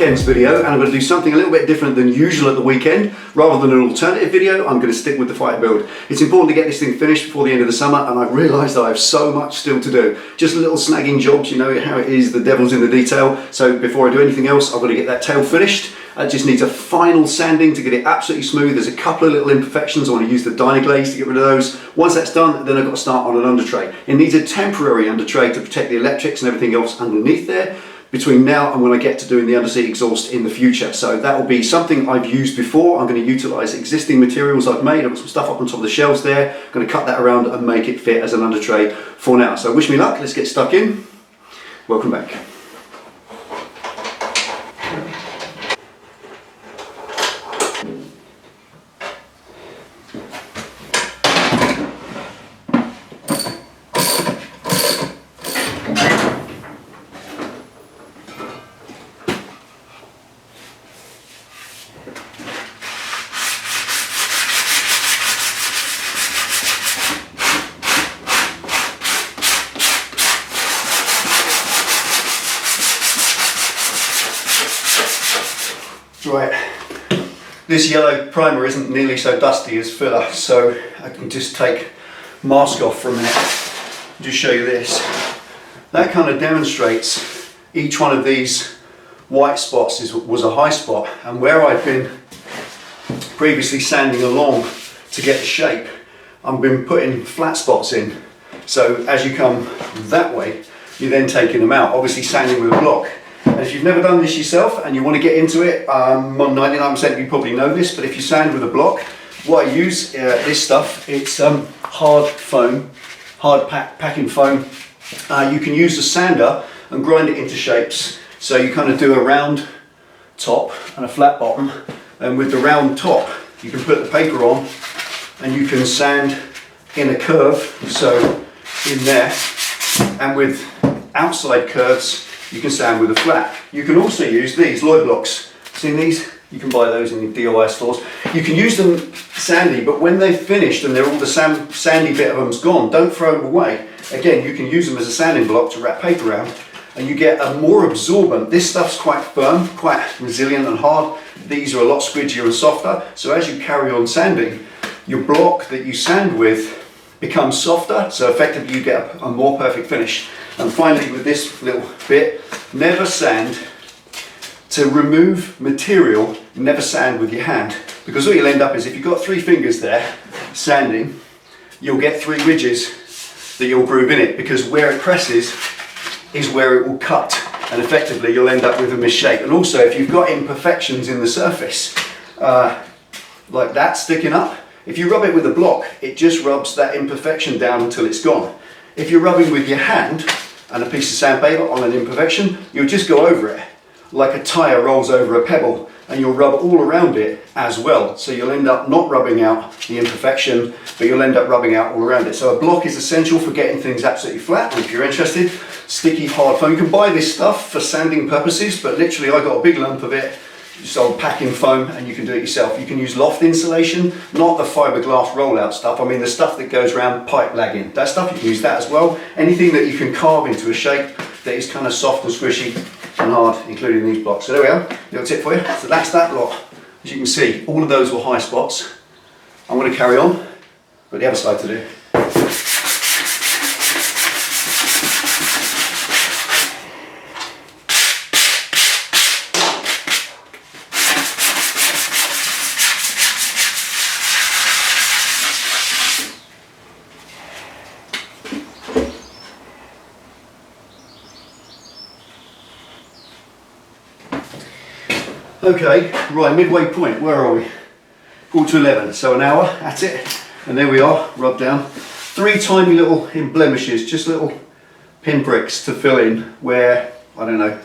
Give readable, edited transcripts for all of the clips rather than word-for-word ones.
weekend's video, and I'm going to do something a little bit different than usual at the weekend. Rather than an alternative video, I'm going to stick with the fire build. It's important to get this thing finished before the end of the summer, and I've realised that I have so much still to do. Just little snagging jobs, you know how it is, the devil's in the detail. So before I do anything else, I've got to get that tail finished. It just needs a final sanding to get it absolutely smooth. There's a couple of little imperfections. I want to use the Dynaglaze to get rid of those. Once that's done, then I've got to start on an undertray. It needs a temporary undertray to protect the electrics and everything else underneath there between now and when I get to doing the underseat exhaust in the future. So that will be something I've used before. I'm going to utilise existing materials I've made. I've got some stuff up on top of the shelves there. I'm going to cut that around and make it fit as an undertray for now. So wish me luck. Let's get stuck in. Welcome back. Right, this yellow primer isn't nearly so dusty as filler, so I can just take mask off for a minute and just show you this. That kind of demonstrates each one of these white spots was a high spot, and where I've been previously sanding along to get the shape, I've been putting flat spots in. So as you come that way, you're then taking them out, obviously sanding with a block. And if you've never done this yourself and you want to get into it, on 99% of you probably know this, but if you sand with a block, what I use, this stuff, it's hard foam, hard packing foam. You can use the sander and grind it into shapes. So you kind of do a round top and a flat bottom, and with the round top you can put the paper on and you can sand in a curve, so in there, and with outside curves you can sand with a flat. You can also use these Lloyd blocks. Seen these? You can buy those in the DIY stores. You can use them sandy, but when they've finished and they're all the sandy bit of them's gone, don't throw them away. Again, you can use them as a sanding block to wrap paper around, and you get a more absorbent. This stuff's quite firm, quite resilient and hard. These are a lot squidgier and softer. So as you carry on sanding, your block that you sand with becomes softer, so effectively you get a more perfect finish. And finally, with this little bit, never sand to remove material, never sand with your hand, because all you'll end up is, if you've got 3 fingers there sanding, you'll get 3 ridges that you'll groove in it, because where it presses is where it will cut, and effectively you'll end up with a misshape. And also, if you've got imperfections in the surface, like that sticking up, if you rub it with a block, it just rubs that imperfection down until it's gone. If you're rubbing with your hand and a piece of sandpaper on an imperfection, you'll just go over it like a tyre rolls over a pebble, and you'll rub all around it as well. So you'll end up not rubbing out the imperfection, but you'll end up rubbing out all around it. So a block is essential for getting things absolutely flat. And if you're interested, sticky hard foam. You can buy this stuff for sanding purposes, but literally I got a big lump of it, just old packing foam, and you can do it yourself. You can use loft insulation, not the fiberglass rollout stuff. I mean the stuff that goes around pipe lagging. That stuff, you can use that as well. Anything that you can carve into a shape that is kind of soft and squishy and hard, including these blocks. So there we are, little tip for you. So that's that lot. As you can see, all of those were high spots. I'm going to carry on, but the other side to do. Okay, right, midway point, where are we? 10:45, so an hour, that's it. And there we are, rubbed down. 3 tiny little blemishes, just little pinpricks to fill in where, I don't know,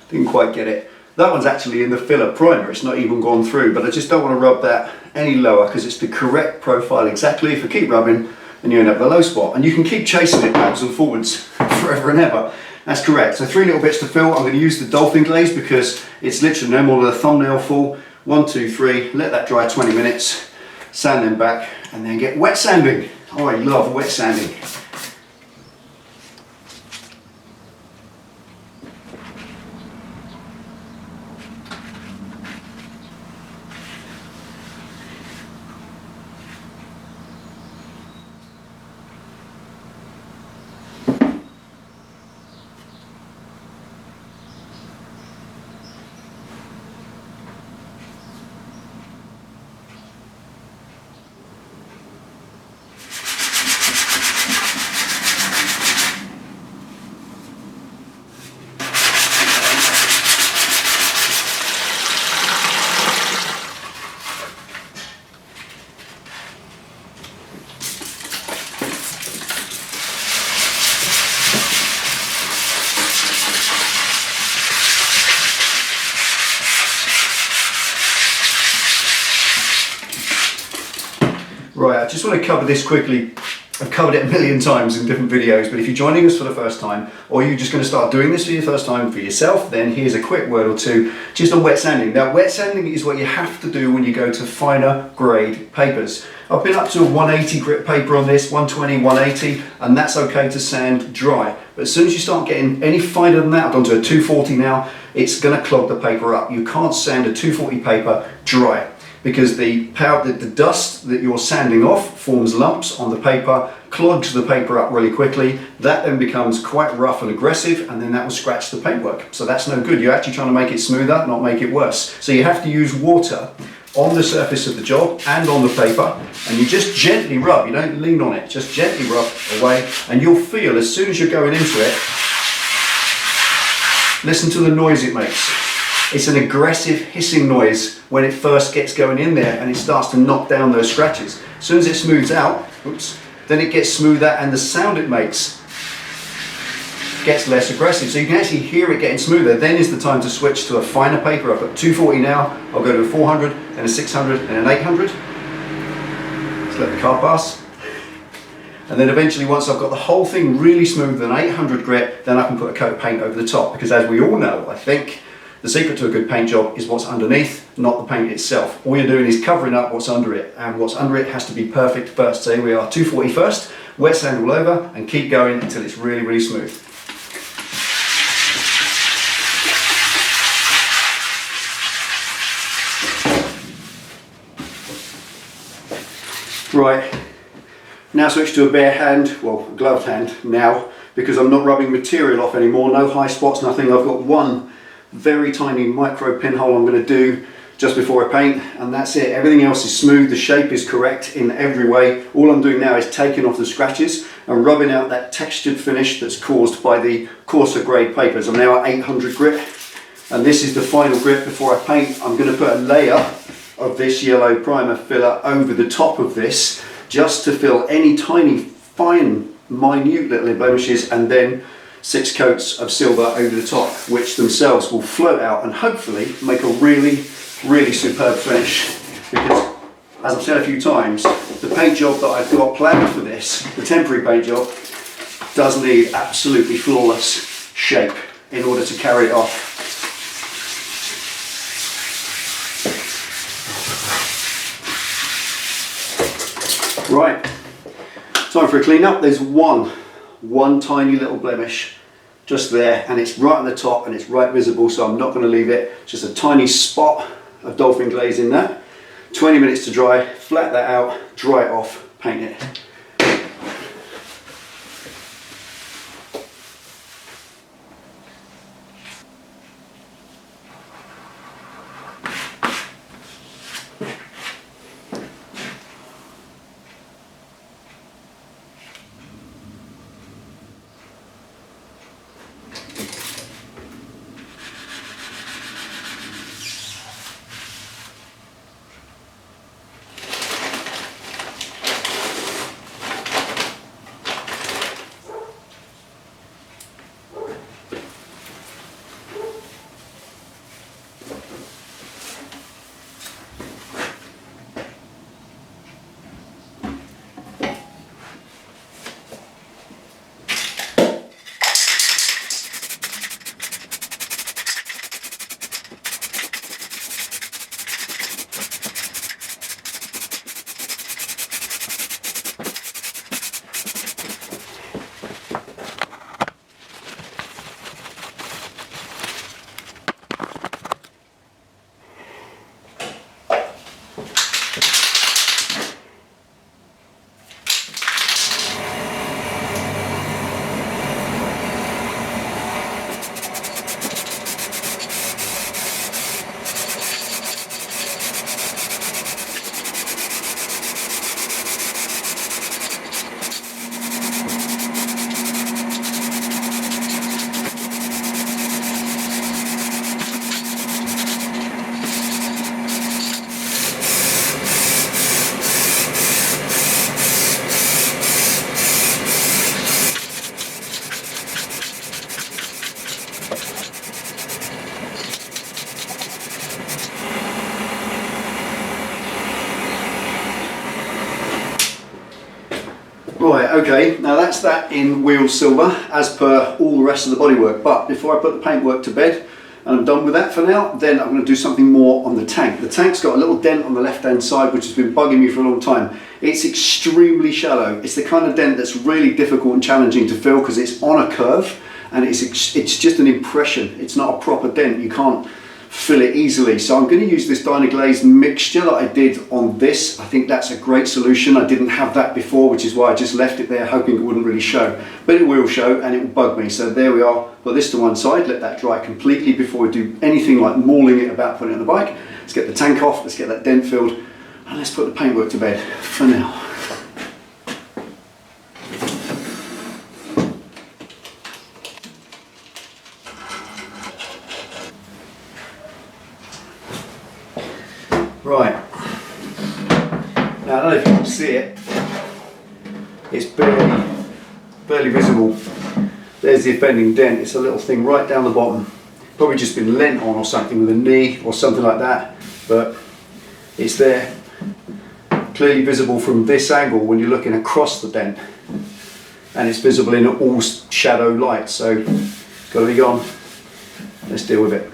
didn't quite get it. That one's actually in the filler primer, it's not even gone through, but I just don't want to rub that any lower because it's the correct profile exactly. If I keep rubbing, then you end up with a low spot. And you can keep chasing it backwards and forwards forever and ever. That's correct. So 3 little bits to fill. I'm going to use the dolphin glaze because it's literally no more than a thumbnail full. 1, 2, 3. Let that dry 20 minutes. Sand them back and then get wet sanding. Oh, I love wet sanding. Right, I just want to cover this quickly. I've covered it a million times in different videos, but if you're joining us for the first time, or you're just going to start doing this for your first time for yourself, then here's a quick word or two just on wet sanding. Now, wet sanding is what you have to do when you go to finer grade papers. I've been up to a 180 grit paper on this, 120, 180, and that's okay to sand dry. But as soon as you start getting any finer than that, I've gone to a 240 now, it's going to clog the paper up. You can't sand a 240 paper dry, because the dust that you're sanding off forms lumps on the paper, clogs the paper up really quickly. That then becomes quite rough and aggressive, and then that will scratch the paintwork. So that's no good. You're actually trying to make it smoother, not make it worse. So you have to use water on the surface of the job and on the paper, and you just gently rub. You don't lean on it, just gently rub away, and you'll feel as soon as you're going into it, listen to the noise it makes. It's an aggressive hissing noise when it first gets going in there, and it starts to knock down those scratches. As soon as it smooths out, then it gets smoother, and the sound it makes gets less aggressive. So you can actually hear it getting smoother. Then is the time to switch to a finer paper. I've got 240 now, I'll go to a 400, and a 600, and an 800. Let's let the car pass. And then eventually, once I've got the whole thing really smooth, an 800 grit, then I can put a coat of paint over the top. Because as we all know, I think, the secret to a good paint job is what's underneath, not the paint itself. All you're doing is covering up what's under it, and what's under it has to be perfect first. So here we are, 240 first, wet sand all over, and keep going until it's really, really smooth. Right, now switch to a bare hand, well, a gloved hand now, because I'm not rubbing material off anymore, no high spots, nothing. I've got one very tiny micro pinhole I'm going to do just before I paint, and that's it. Everything else is smooth, the shape is correct in every way. All I'm doing now is taking off the scratches and rubbing out that textured finish that's caused by the coarser grade papers. I'm now at 800 grit, and this is the final grit before I paint. I'm going to put a layer of this yellow primer filler over the top of this, just to fill any tiny, fine, minute little blemishes, and then 6 coats of silver over the top, which themselves will float out and hopefully make a really, really superb finish. Because, as I've said a few times, the paint job that I've got planned for this, the temporary paint job, does need absolutely flawless shape in order to carry it off. Right, time for a clean up. There's one tiny little blemish just there, and it's right on the top and it's right visible, so I'm not going to leave it. Just a tiny spot of dolphin glaze in that. 20 minutes to dry, flat that out, dry it off, paint it. Right, okay, now that's that in wheel silver as per all the rest of the bodywork, but before I put the paintwork to bed and I'm done with that for now, then I'm going to do something more on the tank. The tank's got a little dent on the left hand side which has been bugging me for a long time. It's extremely shallow. It's the kind of dent that's really difficult and challenging to fill because it's on a curve and it's just an impression. It's not a proper dent. You can't fill it easily. So I'm going to use this Dynaglaze mixture that I did on this. I think that's a great solution. I didn't have that before, which is why I just left it there hoping it wouldn't really show. But it will show and it will bug me. So there we are. Put this to one side, let that dry completely before we do anything like mauling it about putting it on the bike. Let's get the tank off, let's get that dent filled, and let's put the paintwork to bed for now. Right, now I don't know if you can see it, it's barely visible. There's the offending dent, it's a little thing right down the bottom. Probably just been leant on or something with a knee or something like that, but it's there. Clearly visible from this angle when you're looking across the dent. And it's visible in all shadow light, so it's got to be gone. Let's deal with it.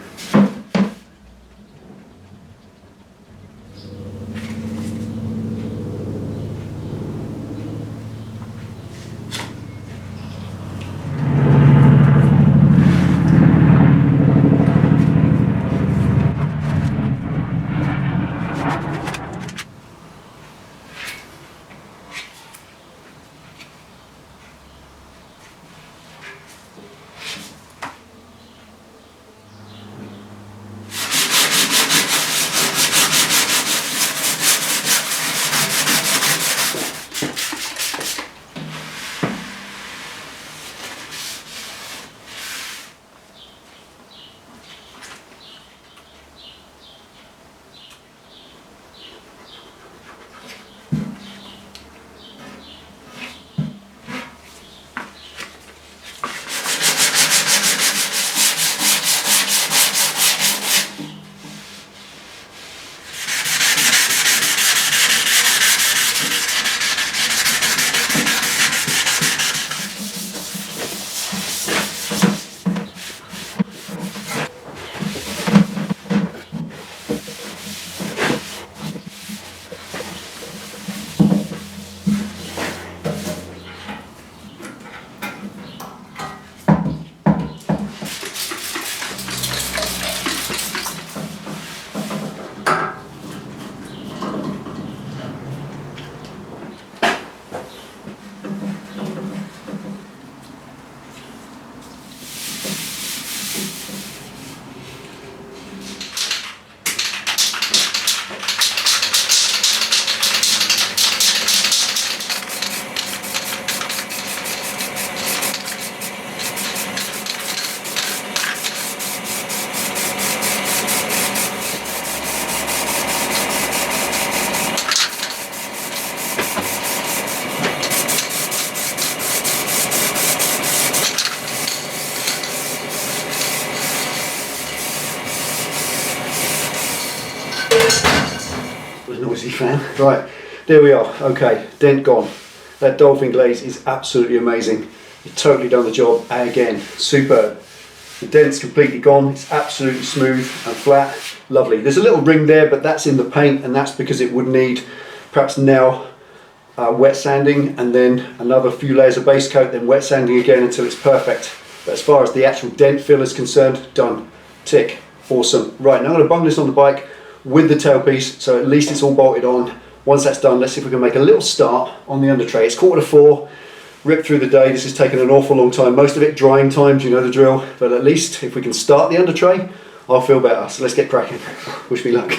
Noisy fan. Right, there we are. Okay, dent gone. That dolphin glaze is absolutely amazing. You've totally done the job again. Superb. The dent's completely gone. It's absolutely smooth and flat. Lovely. There's a little ring there, but that's in the paint, and that's because it would need perhaps now wet sanding and then another few layers of base coat, then wet sanding again until it's perfect. But as far as the actual dent fill is concerned, done. Tick. Awesome. Right, now I'm going to bung this on the bike with the tailpiece, so at least it's all bolted on. Once that's done, let's see if we can make a little start on the Undertray. It's 3:45, ripped through the day. This has taken an awful long time, most of it drying times, you know the drill, but at least if we can start the Undertray, I'll feel better. So let's get cracking. Wish me luck.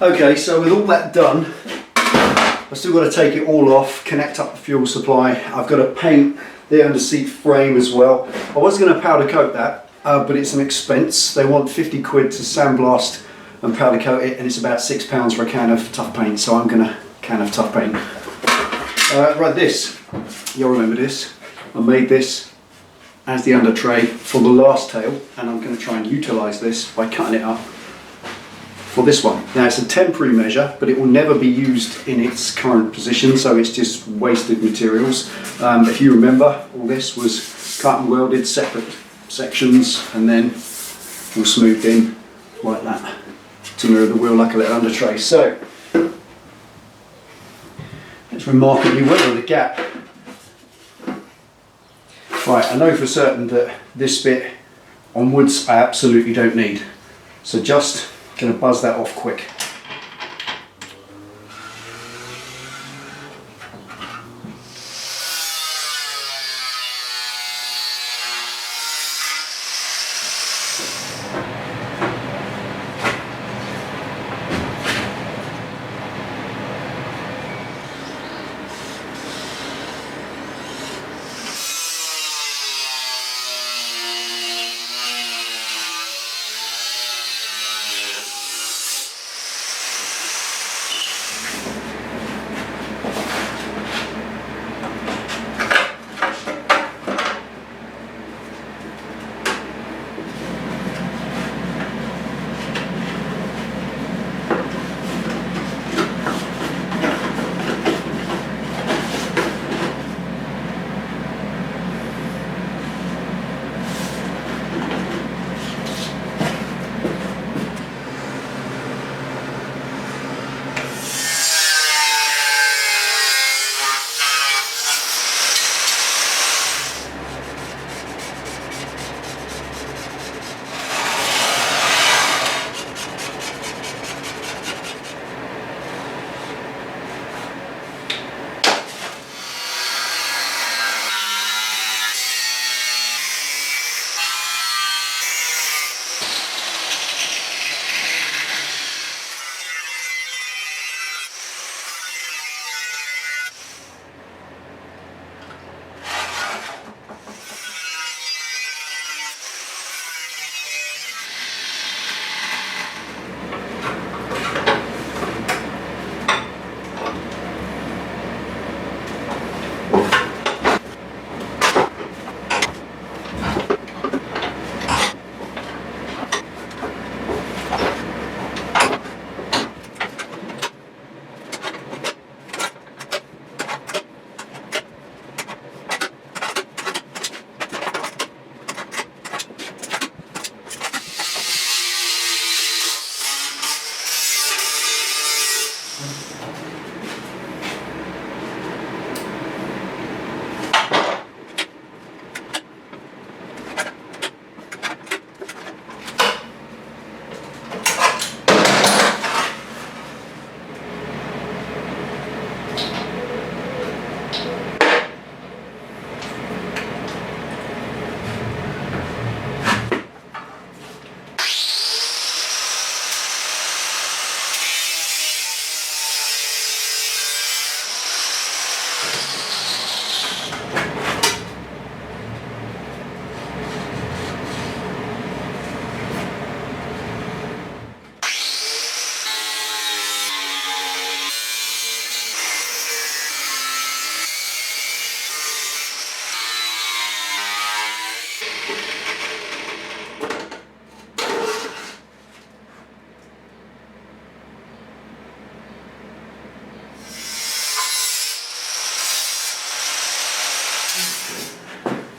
Okay, so with all that done, I've still got to take it all off, connect up the fuel supply. I've got to paint the under seat frame as well. I was going to powder coat that, but it's an expense. They want 50 quid to sandblast and powder coat it, and it's about £6 for a can of tough paint, so I'm going to can of tough paint. Right, this, you'll remember this. I made this as the Undertray for the last tail, and I'm going to try and utilise this by cutting it up for this one. Now it's a temporary measure, but it will never be used in its current position, so it's just wasted materials. If you remember, all this was cut and welded separate sections and then all smoothed in like that to mirror the wheel like a little Undertray. So it's remarkably well with a gap. Right, I know for certain that this bit onwards I absolutely don't need, so just going to buzz that off quick.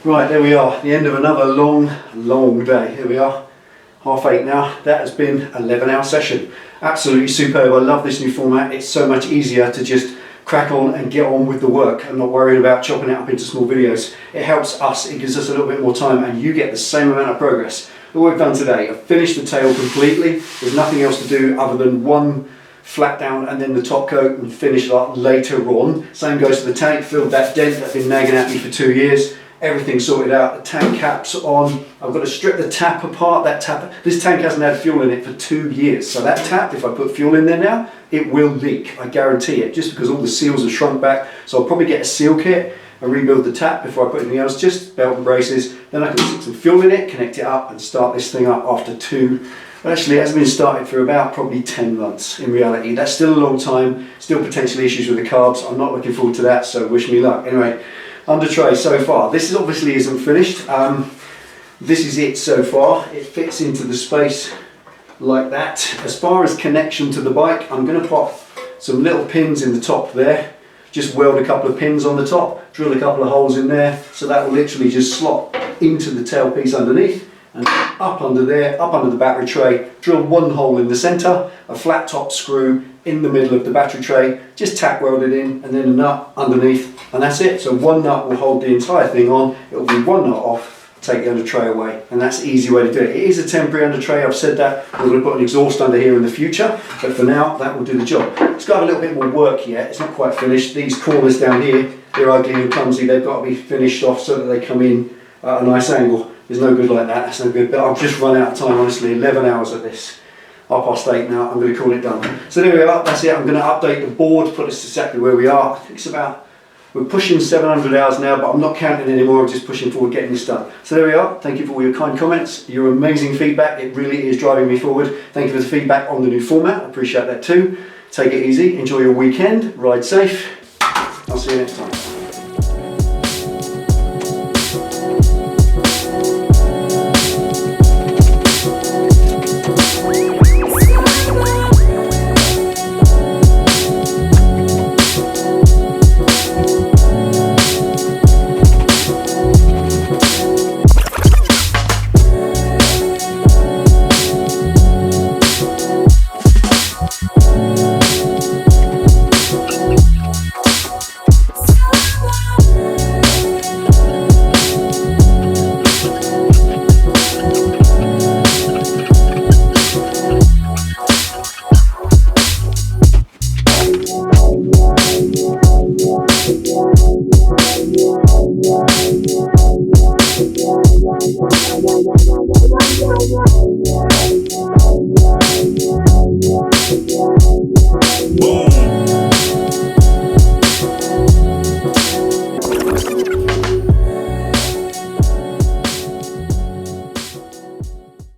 Right, there we are, the end of another long day. Here we are, 8:30 now. That has been an 11-hour session. Absolutely superb. I love this new format. It's so much easier to just crack on and get on with the work. I'm not worried about chopping it up into small videos. It helps us, it gives us a little bit more time, and you get the same amount of progress that we've done today. I've finished the tail completely. There's nothing else to do other than one flat down and then the top coat and finish that later on. Same goes to the tank. Filled that dent that's been nagging at me for 2 years, everything sorted out. The tank cap's on. I've got to strip the tap apart. This tank hasn't had fuel in it for 2 years. So that tap, if I put fuel in there now, it will leak. I guarantee it, just because all the seals have shrunk back. So I'll probably get a seal kit and rebuild the tap before I put anything else, just belt and braces. Then I can stick some fuel in it, connect it up and start this thing up after 2. But actually it hasn't been started for about probably 10 months in reality. That's still a long time, still potential issues with the carbs. I'm not looking forward to that, so wish me luck. Anyway, Undertray so far. This is obviously isn't finished. This is it so far. It fits into the space like that. As far as connection to the bike, I'm going to pop some little pins in the top there. Just weld a couple of pins on the top, drill a couple of holes in there, so that will literally just slot into the tailpiece underneath and up under there, up under the battery tray. Drill one hole in the center, a flat top screw in the middle of the battery tray, just tack weld it in, and then a nut underneath, and that's it. So one nut will hold the entire thing on. It will be one nut off, take the under tray away, and that's the easy way to do it. It is a temporary under tray. I've said that. We're going to put an exhaust under here in the future, but for now that will do the job. It's got a little bit more work yet. It's not quite finished. These corners down here, they're ugly and clumsy. They've got to be finished off so that they come in at a nice angle. There's no good like that. That's no good. But I've just run out of time, honestly. 11 hours at this. 8:30 now. I'm going to call it done. So there we are. That's it. I'm going to update the board, put us exactly where we are. I think it's about, we're pushing 700 hours now, but I'm not counting anymore. I'm just pushing forward, getting this done. So there we are. Thank you for all your kind comments, your amazing feedback. It really is driving me forward. Thank you for the feedback on the new format. I appreciate that too. Take it easy. Enjoy your weekend. Ride safe. I'll see you next time.